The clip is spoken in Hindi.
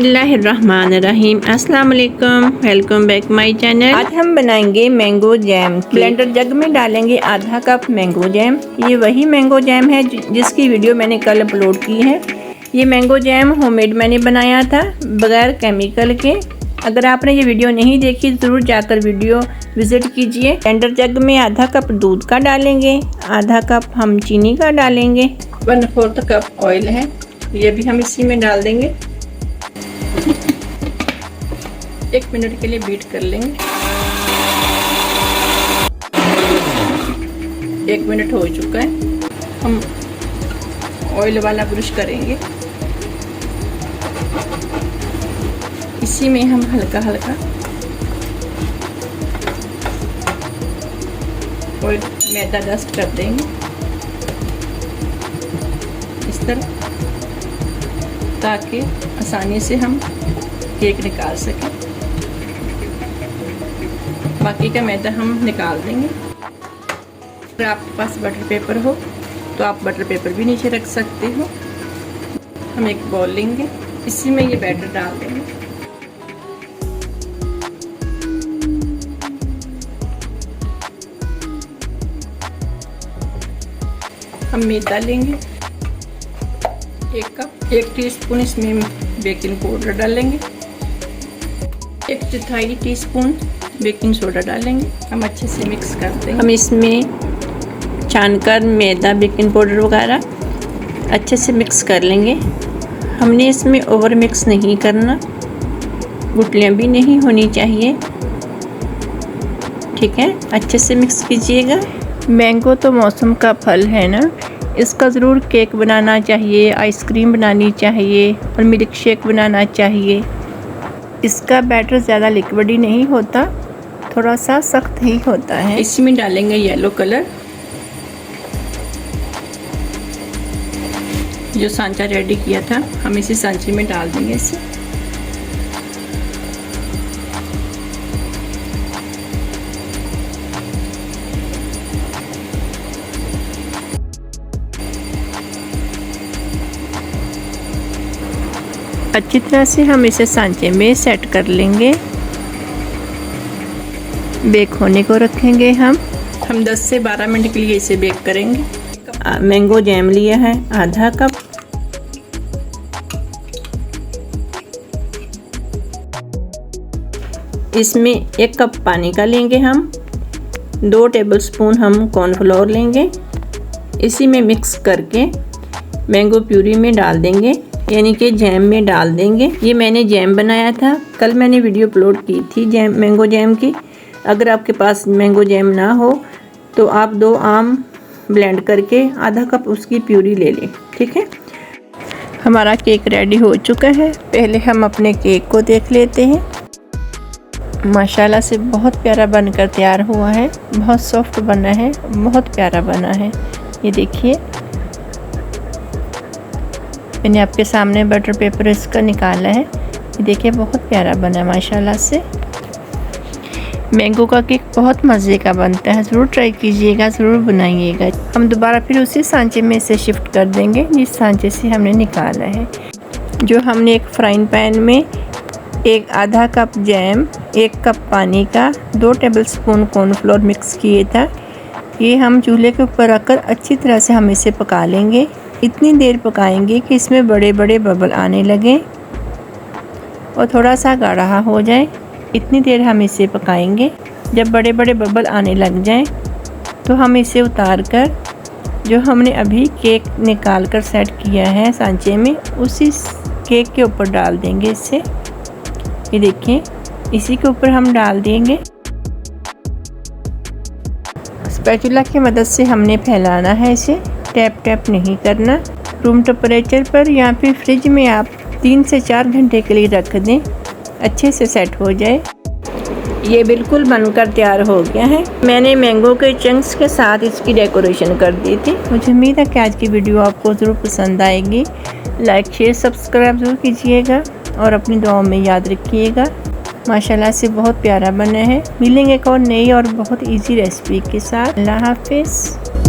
बिस्मिल्लाहिर्रहमानिर्रहीम। अस्सलाम वालेकुम, वेलकम बैक माय चैनल। आज हम बनाएंगे मैंगो जैम। ब्लेंडर जग में डालेंगे आधा कप मैंगो जैम। ये वही मैंगो जैम है जिसकी वीडियो मैंने कल अपलोड की है। ये मैंगो जैम होममेड मैंने बनाया था बगैर केमिकल के। अगर आपने ये वीडियो नहीं देखी ज़रूर जाकर वीडियो विज़िट कीजिए। ब्लेंडर जग में आधा कप दूध का डालेंगे, आधा कप हम चीनी का डालेंगे, 1/4 कप ऑयल है, ये भी हम इसी में डाल देंगे। 1 मिनट के लिए बीट कर लेंगे। 1 मिनट हो चुका है। हम ऑयल वाला ब्रश करेंगे। इसी में हम हल्का हल्का ऑयल मैदा डस्ट कर देंगे इस तरह, ताकि आसानी से हम केक निकाल सकें। बाकी का मैदा हम निकाल देंगे। अगर आपके पास बटर पेपर हो तो आप बटर पेपर भी नीचे रख सकते हो। हम एक बॉल लेंगे, इसी में ये बैटर डाल देंगे। हम मैदा लेंगे 1 कप, 1 टीस्पून इसमें बेकिंग पाउडर डालेंगे, 1/4 टीस्पून बेकिंग सोडा डालेंगे। हम अच्छे से मिक्स कर देंगे। हम इसमें छानकर मैदा बेकिंग पाउडर वगैरह अच्छे से मिक्स कर लेंगे। हमने इसमें ओवर मिक्स नहीं करना, गुठलियाँ भी नहीं होनी चाहिए, ठीक है। अच्छे से मिक्स कीजिएगा। मैंगो तो मौसम का फल है ना, इसका ज़रूर केक बनाना चाहिए, आइसक्रीम बनानी चाहिए और मिल्क शेक बनाना चाहिए। इसका बैटर ज़्यादा लिक्विड ही नहीं होता, थोड़ा सा सख्त ही होता है। इसमें डालेंगे येलो कलर। जो सांचा रेडी किया था हम इसी सांचे में डाल देंगे इसे। अच्छी तरह से हम इसे सांचे में सेट कर लेंगे। बेक होने को रखेंगे। हम 10 से 12 मिनट के लिए इसे बेक करेंगे। मैंगो जैम लिया है आधा कप, इसमें 1 कप पानी का लेंगे हम, 2 टेबलस्पून हम कॉर्नफ्लोर लेंगे, इसी में मिक्स करके मैंगो प्यूरी में डाल देंगे, यानी कि जैम में डाल देंगे। ये मैंने जैम बनाया था, कल मैंने वीडियो अपलोड की थी मैंगो जैम की। अगर आपके पास मैंगो जैम ना हो तो आप 2 आम ब्लेंड करके आधा कप उसकी प्यूरी ले लें, ठीक है। हमारा केक रेडी हो चुका है। पहले हम अपने केक को देख लेते हैं। माशाल्लाह से बहुत प्यारा बनकर तैयार हुआ है, बहुत सॉफ्ट बना है, बहुत प्यारा बना है। ये देखिए, मैंने आपके सामने बटर पेपर इसका निकाला है। ये देखिए बहुत प्यारा बना माशाल्लाह से। मैंगो का केक बहुत मज़े का बनता है, ज़रूर ट्राई कीजिएगा, ज़रूर बनाइएगा। हम दोबारा फिर उसी सांचे में से शिफ्ट कर देंगे जिस सांचे से हमने निकाला है। जो हमने एक फ्राइंग पैन में आधा कप जैम, 1 कप पानी का, 2 टेबलस्पून कॉर्नफ्लोर मिक्स किए था, ये हम चूल्हे के ऊपर रखकर अच्छी तरह से हम इसे पका लेंगे। इतनी देर पकाएंगे कि इसमें बड़े बड़े बबल आने लगें और थोड़ा सा गाढ़ा हो जाए। इतनी देर हम इसे पकाएंगे। जब बड़े बड़े बबल आने लग जाएं तो हम इसे उतार कर जो हमने अभी केक निकाल कर सेट किया है सांचे में, उसी केक के ऊपर डाल देंगे इसे। ये देखिए, इसी के ऊपर हम डाल देंगे। स्पैचुला की मदद से हमने फैलाना है इसे, टैप टैप नहीं करना। रूम टेम्परेचर पर या फिर फ्रिज में आप 3 से 4 घंटे के लिए रख दें, अच्छे से सेट हो जाए। ये बिल्कुल बनकर तैयार हो गया है। मैंने मैंगो के चंक्स के साथ इसकी डेकोरेशन कर दी थी। मुझे उम्मीद है कि आज की वीडियो आपको ज़रूर पसंद आएगी। लाइक शेयर सब्सक्राइब ज़रूर कीजिएगा और अपनी दुआओं में याद रखिएगा। माशाल्लाह से बहुत प्यारा बना है। मिलेंगे एक और नई और बहुत इजी रेसिपी के साथ। अल्लाह हाफिज़।